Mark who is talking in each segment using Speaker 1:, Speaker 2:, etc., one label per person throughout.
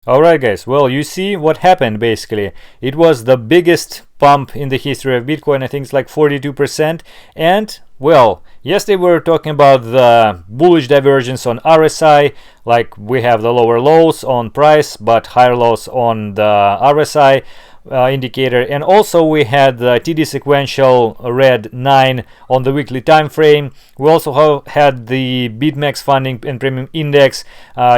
Speaker 1: Alright guys, well, you see what happened basically. It was the biggest pump in the history of Bitcoin. I think it's like 42%. And, well, yesterday we were talking about the bullish divergence on RSI. Like we have the lower lows on price, but higher lows on the RSI indicator. And also we had the TD sequential red 9 on the weekly time frame. We also had the BitMEX funding and premium index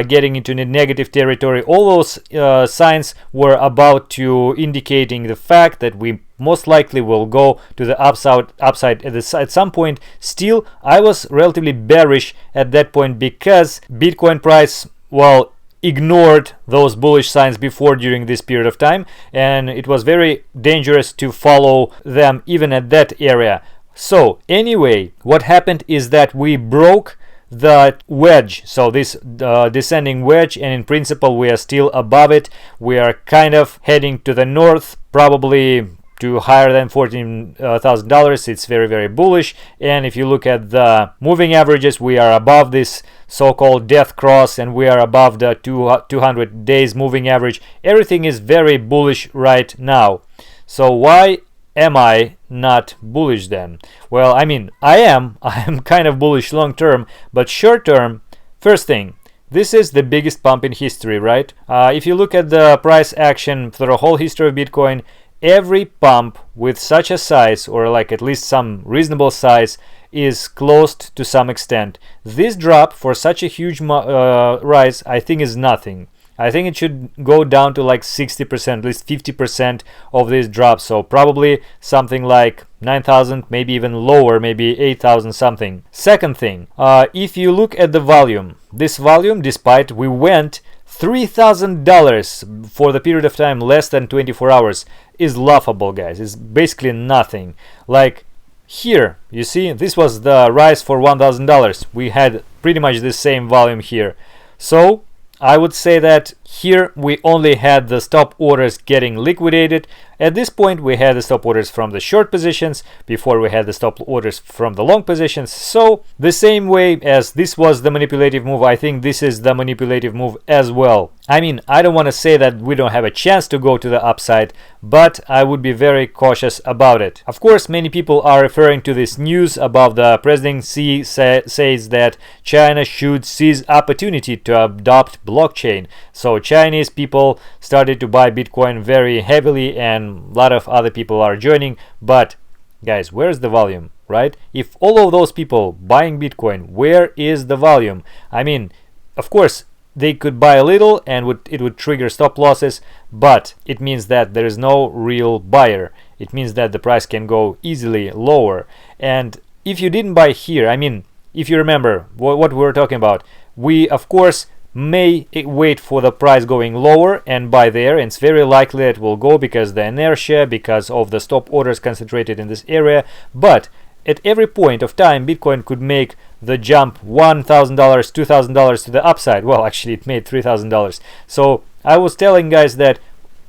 Speaker 1: getting into negative territory. All those signs were about to indicating the fact that we most likely will go to the upside at some point. Still, I was relatively bearish at that point because Bitcoin price, well, ignored those bullish signs before during this period of time, and it was very dangerous to follow them even at that area. So anyway, what happened is that we broke the wedge, so this descending wedge, and in principle we are still above it. We are kind of heading to the north, probably to higher than $14,000. It's very, very bullish. And if you look at the moving averages, we are above this so-called death cross, and we are above the 200 days moving average. Everything is very bullish right now. So why am I not bullish then? Well, I mean, I am kind of bullish long term, but short term, first thing, this is the biggest pump in history, right? If you look at the price action for the whole history of Bitcoin, every pump with such a size, or like at least some reasonable size, is closed to some extent. This drop for such a huge rise, I think, is nothing. I think it should go down to like 60%, at least 50% of this drop. So probably something like 9,000, maybe even lower, maybe 8,000 something. Second thing, if you look at the volume, this volume, despite we went $3,000 for the period of time less than 24 hours, is laughable, guys. It's basically nothing. Like here, you see, this was the rise for $1,000. We had pretty much the same volume here. So I would say that here we only had the stop orders getting liquidated. At this point we had the stop orders from the short positions before we had the stop orders from the long positions. So the same way as this was the manipulative move, I think this is the manipulative move as well. I mean, I don't want to say that we don't have a chance to go to the upside, but I would be very cautious about it. Of course, many people are referring to this news about the presidency says that China should seize opportunity to adopt blockchain. So Chinese people started to buy Bitcoin very heavily, and a lot of other people are joining. But guys, where's the volume, right? If all of those people buying Bitcoin, where is the volume? I mean, of course, they could buy a little and it would trigger stop losses, but it means that there is no real buyer. It means that the price can go easily lower. And if you didn't buy here, I mean, if you remember what we were talking about, we of course may wait for the price going lower and buy there, and it's very likely it will go because the inertia, because of the stop orders concentrated in this area. But at every point of time, Bitcoin could make the jump $1,000, $2,000 to the upside. Well, actually it made $3,000. So I was telling guys that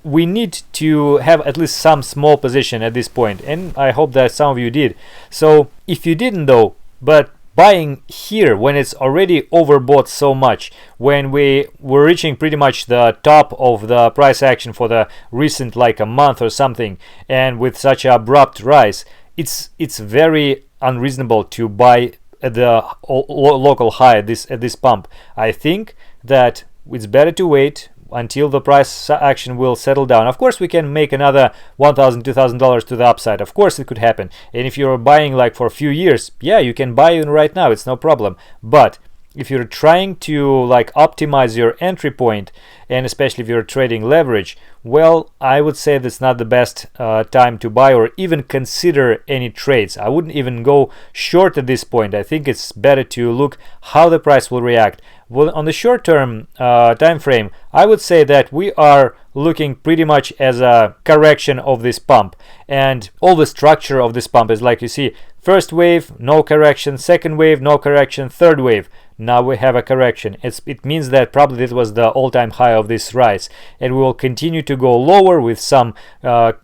Speaker 1: we need to have at least some small position at this point, and I hope that some of you did. So if you didn't though, but buying here when it's already overbought so much, when we were reaching pretty much the top of the price action for the recent like a month or something, and with such an abrupt rise, it's very unreasonable to buy at the local high at this pump. I think that it's better to wait until the price action will settle down. Of course, we can make another $1,000, $2,000 to the upside. Of course, it could happen. And if you're buying like for a few years, yeah, you can buy in right now. It's no problem. But if you're trying to like optimize your entry point, and especially if you're trading leverage, well, I would say that's not the best time to buy or even consider any trades. I wouldn't even go short at this point. I think it's better to look how the price will react. Well, on the short term time frame, I would say that we are looking pretty much as a correction of this pump, and all the structure of this pump is like you see, first wave, no correction, second wave, no correction, third wave. Now we have a correction. It means that probably this was the all-time high of this rise, and we will continue to go lower with some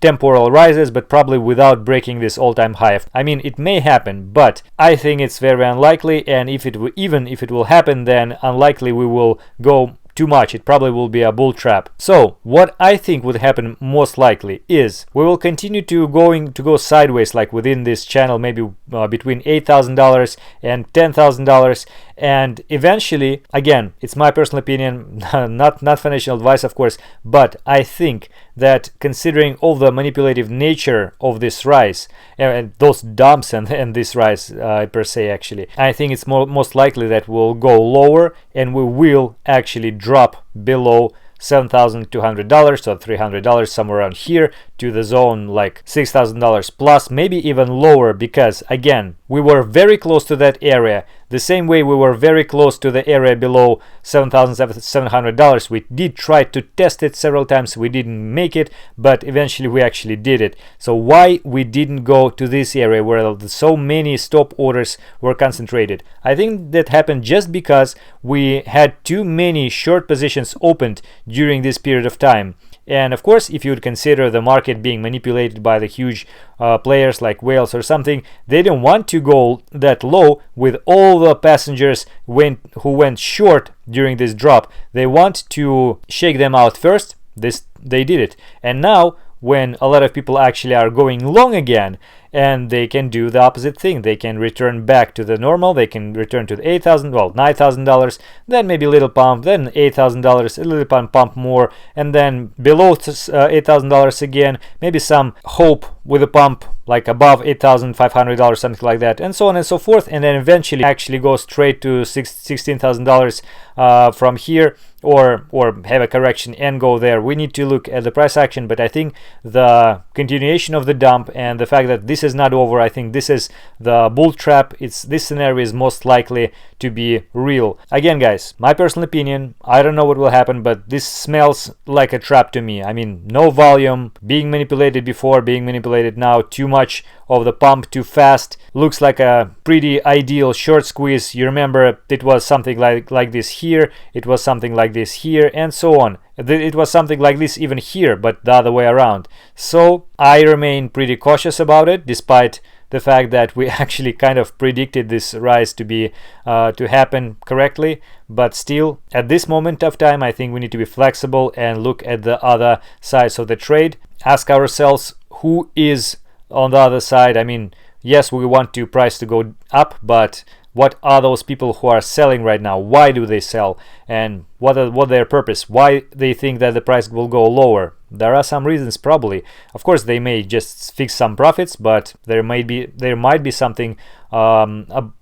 Speaker 1: temporal rises, but probably without breaking this all-time high. I mean, it may happen, but I think it's very unlikely, and even if it will happen, then unlikely we will go too much. It probably will be a bull trap. So what I think would happen most likely is we will continue to go sideways, like within this channel, maybe between $8,000 and $10,000, and eventually, again, it's my personal opinion, not financial advice, of course, but I think that considering all the manipulative nature of this rise and those dumps and this rise per se, actually, I think it's most likely that we'll go lower and we will actually drop below $7,200 or $300, somewhere around here, to the zone like $6,000 plus, maybe even lower, because again, we were very close to that area, the same way we were very close to the area below $7,700. We did try to test it several times, we didn't make it, but eventually we actually did it. So why we didn't go to this area where so many stop orders were concentrated? I think that happened just because we had too many short positions opened during this period of time. And of course, if you would consider the market being manipulated by the huge players like whales or something, they didn't want to go that low with all the passengers who went short during this drop. They want to shake them out first. They did it. And now, when a lot of people actually are going long again, and they can do the opposite thing, they can return back to the normal, they can return to the $9,000, then maybe a little pump, then $8,000, a little pump more, and then below $8,000 again, maybe some hope with a pump like above $8,500, something like that, and so on and so forth, and then eventually actually go straight to $16,000 from here, or have a correction and go there. We need to look at the price action, but I think the continuation of the dump and the fact that this is not over, I think this is the bull trap. This scenario is most likely to be real. Again, guys, my personal opinion, I don't know what will happen, but this smells like a trap to me. I mean, no volume, being manipulated before, being manipulated now, too much of the pump too fast. Looks like a pretty ideal short squeeze. You remember it was something like this here, it was something like this here, and so on. It was something like this even here, but the other way around. So I remain pretty cautious about it, despite the fact that we actually kind of predicted this rise to happen correctly. But still, at this moment of time, I think we need to be flexible and look at the other sides of the trade. Ask ourselves who is on the other side. I mean, yes, we want to price to go up, but what are those people who are selling right now? Why do they sell? And what their purpose? Why they think that the price will go lower? There are some reasons, probably. Of course, they may just fix some profits, but there might be something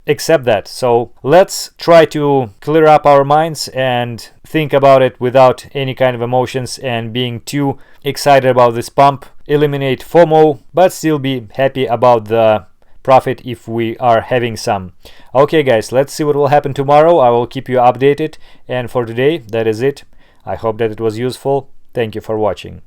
Speaker 1: except that. So let's try to clear up our minds and think about it without any kind of emotions and being too excited about this pump. Eliminate FOMO, but still be happy about the profit if we are having some. Okay, guys, let's see what will happen tomorrow. I will keep you updated, and for today, that is it. I hope that it was useful. Thank you for watching.